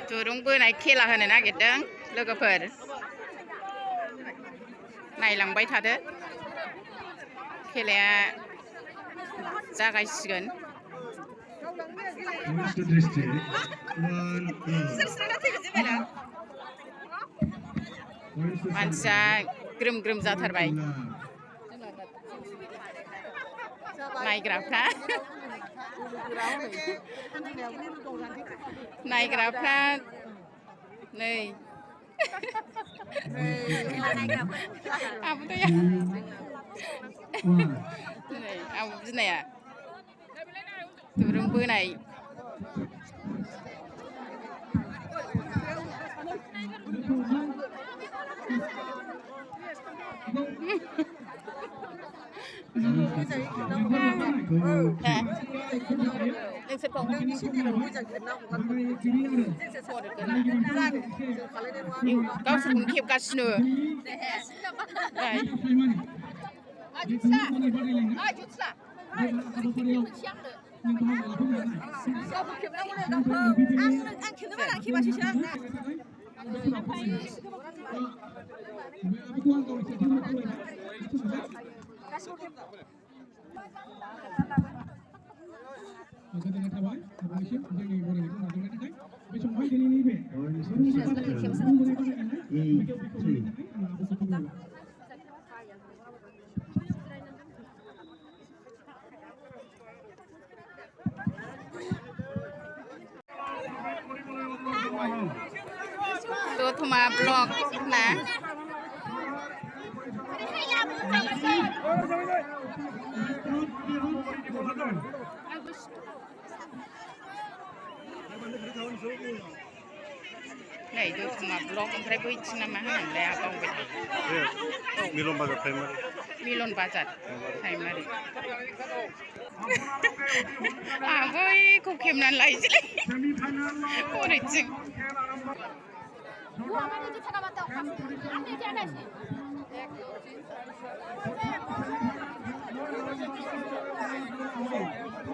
durung bwnai kela होनो नागिरदों लोगोफोर नायलांबाय थादो खेलाया जागायसिगोन मानसिया ग्रोम ग्रोम जाथारबाय नायग्राफ्रा नायग्राफ्रा नै आबो दैया नै आबो बिनाया durung bwnai गावसोरखौनो खेबगासिनो Dotuma blog na नै dotuma blog ओमफ्राय बैथिं ना मा होनोमोनलाय बावबाय मिलन बाजार प्राइमारि बैखौ खेबनानै लायसैलै ओरैथिं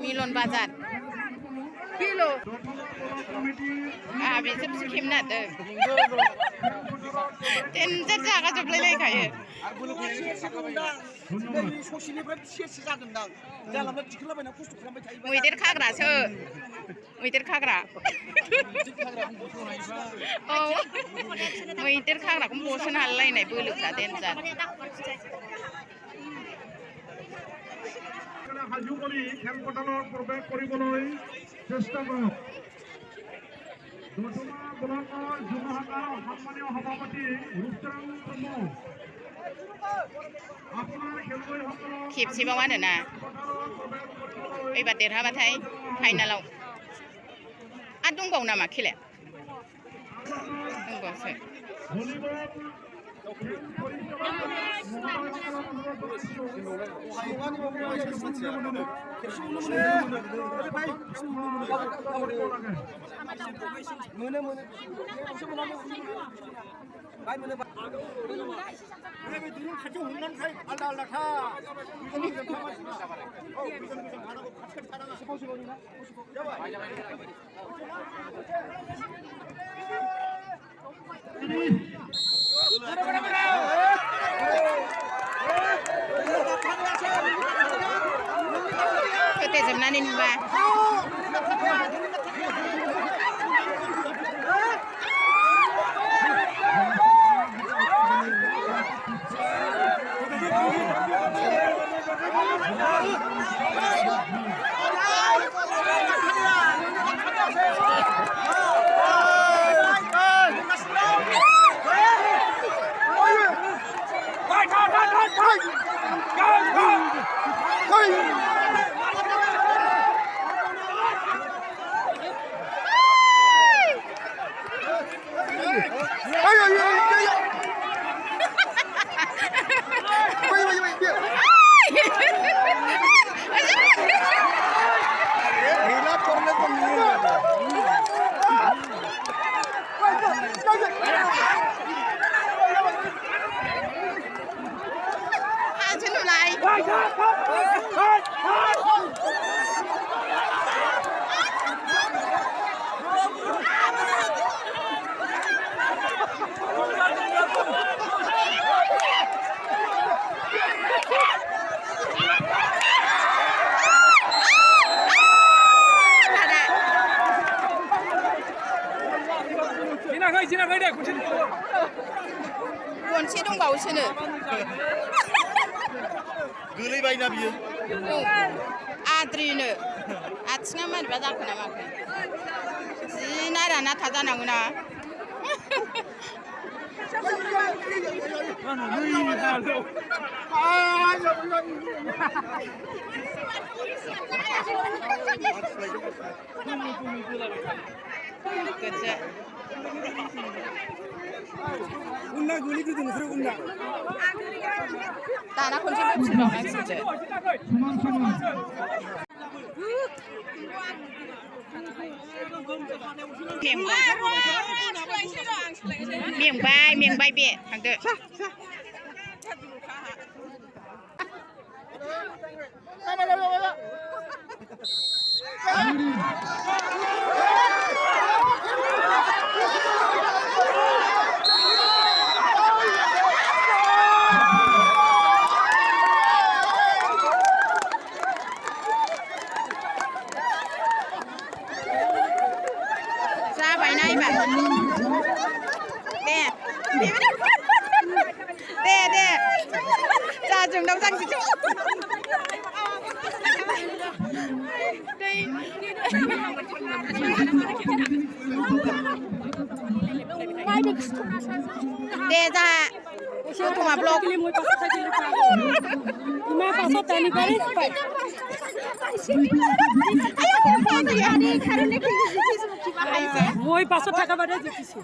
मिलन बाजार किलो बिसोरसो खेबनो नागिरदों टेनजार जागाजोबलाय लायखायो मैदेर खाग्रासो मैदेर खाग्रा औ मैदेर खाग्राखौनो बस'नो हालायनाय बोलोफ्रा टेनजार खेबसेबावानोना एबार देरहाबाथाय फाइनालाव आरो दंबावो नामा खेलाया दंबावसो फोथेजोबनानै नुबा बियो आद्रिनो आथिङा मारैबा जाखो ना माखो जि नारा नाथा जानांगौ ना गोजा उन्ना गोलि गोदो नोंसोर उन्ना दाना खनसे फैफिनबावनांसिगोनसो मेंबाय बे थांदो जाबाय नायबा दे जाजोंनाव जांजों दे जा गथ'मा ब्लग Moi 500 थाखा बादे जितिसु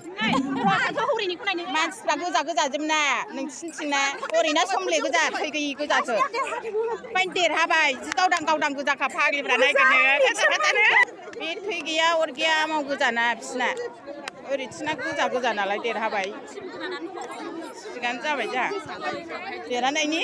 मानसिफ्रा गोजा जोबना नोंसिनिथिंना ओरैनो समले गोजा थै गैयि गोजासो ओमफ्राय देरहाबाय जि गावदां गोजाखा फाग्लिफ्रा नायगोनो बे थै गैया अर गैया माव गोजाना बिसिना ओरैथिना गोजा नालाय देरहाबाय सिगानो जाबाय जा देरहानायनि